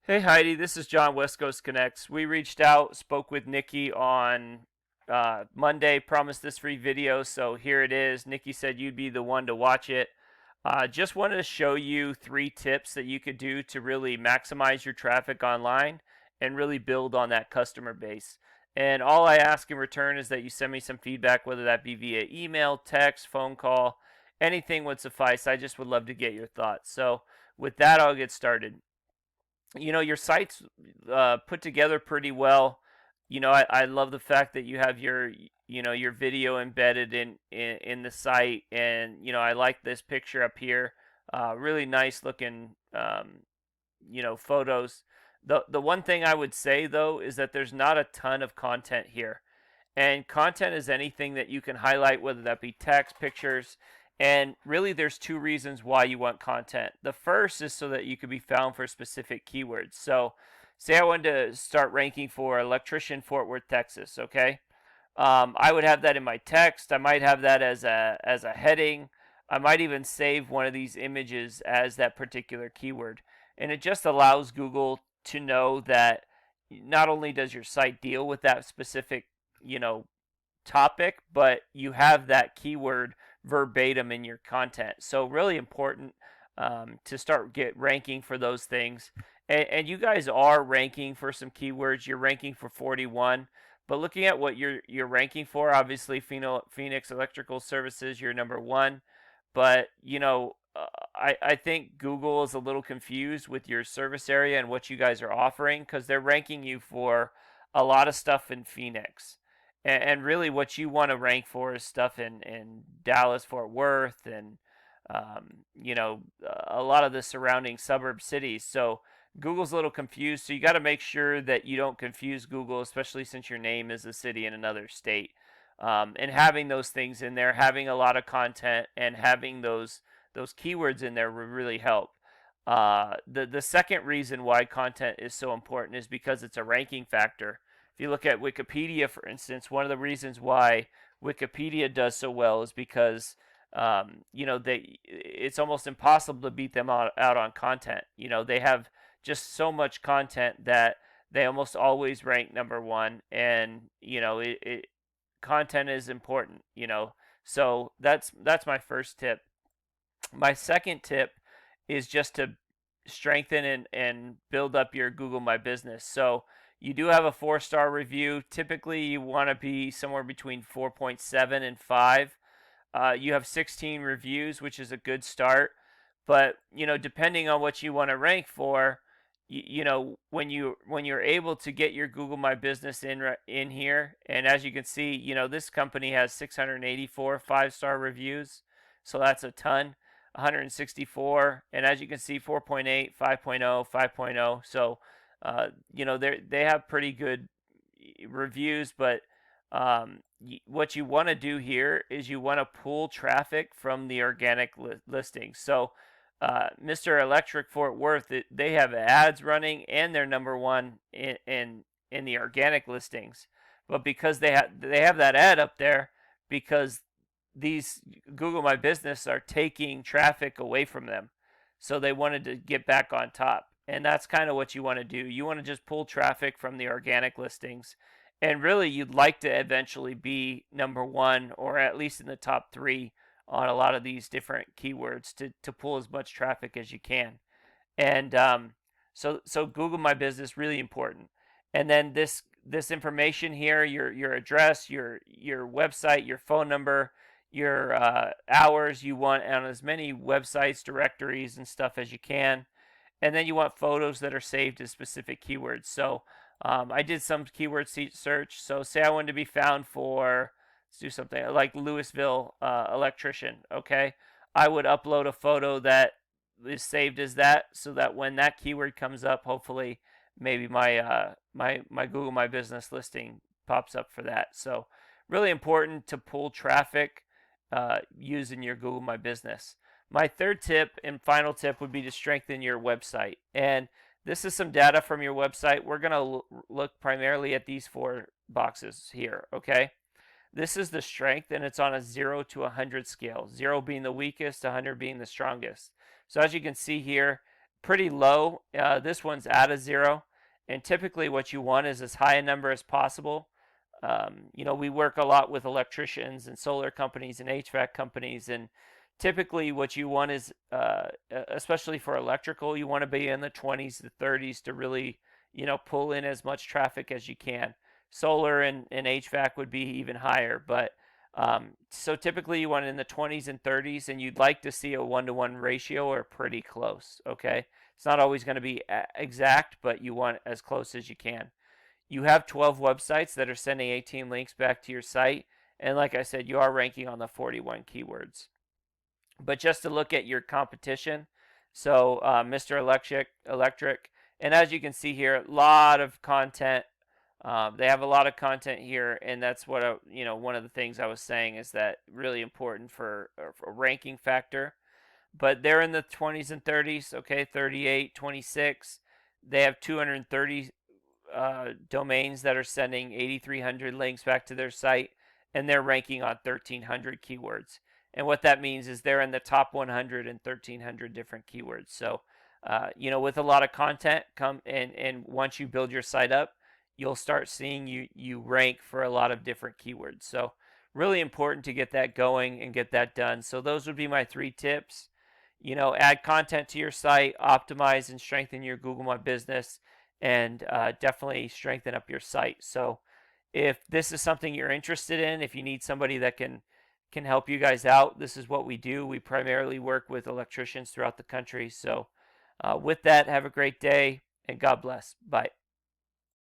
Hey Heidi, this is John, West Coast Connects. We reached out, spoke with Nikki on Monday, promised this free video, so here it is. Nikki said you'd be the one to watch it. Just wanted to show you 3 tips that you could do to really maximize your traffic online and really build on that customer base. And all I ask in return is that you send me some feedback, whether that be via email, text, phone call, anything would suffice. I just would love to get your thoughts. So with that, I'll get started. Your site's put together pretty well. I love the fact that you have your video embedded in the site, and I like this picture up here. Really nice looking photos. The one thing I would say though is that there's not a ton of content here. And content is anything that you can highlight, whether that be text, pictures, and really there's 2 reasons why you want content. The first is so that you can be found for specific keywords. So say I wanted to start ranking for electrician, Fort Worth, Texas, okay? I would have that in my text. I might have that as a heading. I might even save one of these images as that particular keyword. And it just allows Google to know that not only does your site deal with that specific, you know, topic, but you have that keyword verbatim in your content. So really important to start get ranking for those things. And you guys are ranking for some keywords. You're ranking for 41, but looking at what you're ranking for, obviously Phoenix Electrical Services, you're number one. But I think Google is a little confused with your service area and what you guys are offering because they're ranking you for a lot of stuff in Phoenix. And really, what you want to rank for is stuff in Dallas, Fort Worth, and a lot of the surrounding suburb cities. So Google's a little confused. So you got to make sure that you don't confuse Google, especially since your name is a city in another state. And having those things in there, having a lot of content, and having those keywords in there will really help. The second reason why content is so important is because it's a ranking factor. If you look at Wikipedia, for instance, one of the reasons why Wikipedia does so well is because it's almost impossible to beat them out on content. They have just so much content that they almost always rank number one, and content is important. So that's my first tip. My second tip is just to strengthen and build up your Google My Business. So you do have a 4-star review. Typically, you want to be somewhere between 4.7 and 5. You have 16 reviews, which is a good start. But depending on what you want to rank for, when you're able to get your Google My Business in here, and as you can see, this company has 684 5-star reviews, so that's a ton. 164, and as you can see, 4.8, 5.0, 5.0. So they have pretty good reviews, but what you want to do here is you want to pull traffic from the organic listings. So Mr. Electric Fort Worth, they have ads running and they're number one in the organic listings, but because they have that ad up there, because these Google My Business are taking traffic away from them, so they wanted to get back on top. And that's kind of what you want to do. You want to just pull traffic from the organic listings. And really, you'd like to eventually be number one or at least in the top 3 on a lot of these different keywords to pull as much traffic as you can. And so Google My Business, really important. And then this information here, your address, your website, your phone number, your hours you want on as many websites, directories, and stuff as you can. And then you want photos that are saved as specific keywords. So I did some keyword search. So say I wanted to be found for, let's do something like Louisville electrician. Okay, I would upload a photo that is saved as that, so that when that keyword comes up, hopefully maybe my Google My Business listing pops up for that. So really important to pull traffic using your Google My Business. My third tip and final tip would be to strengthen your website. And this is some data from your website. We're going to look primarily at these 4 boxes here, okay? This is the strength, and it's on a 0 to 100 scale, 0 being the weakest, 100 being the strongest. So as you can see here, pretty low. This one's at a 0. And typically what you want is as high a number as possible. We work a lot with electricians and solar companies and HVAC companies, and typically what you want is, especially for electrical, you want to be in the 20s to 30s to really, pull in as much traffic as you can. Solar and HVAC would be even higher, but so typically you want it in the 20s and 30s, and you'd like to see a 1-to-1 ratio or pretty close. Okay, it's not always going to be exact, but you want as close as you can. You have 12 websites that are sending 18 links back to your site, and like I said, you are ranking on the 41 keywords. But just to look at your competition, so Mr. Electric, and as you can see here, a lot of content. They have a lot of content here, and that's what one of the things I was saying is that really important for a ranking factor. But they're in the 20s and 30s, okay, 38, 26. They have 230 domains that are sending 8,300 links back to their site, and they're ranking on 1,300 keywords. And what that means is they're in the top 100 and 1,300 different keywords. So, with a lot of content, and once you build your site up, you'll start seeing you rank for a lot of different keywords. So, really important to get that going and get that done. So, those would be my 3 tips. Add content to your site, optimize and strengthen your Google My Business, and definitely strengthen up your site. So if this is something you're interested in, if you need somebody that can help you guys out, this is what we do. We primarily work with electricians throughout the country. So with that, have a great day and God bless. Bye.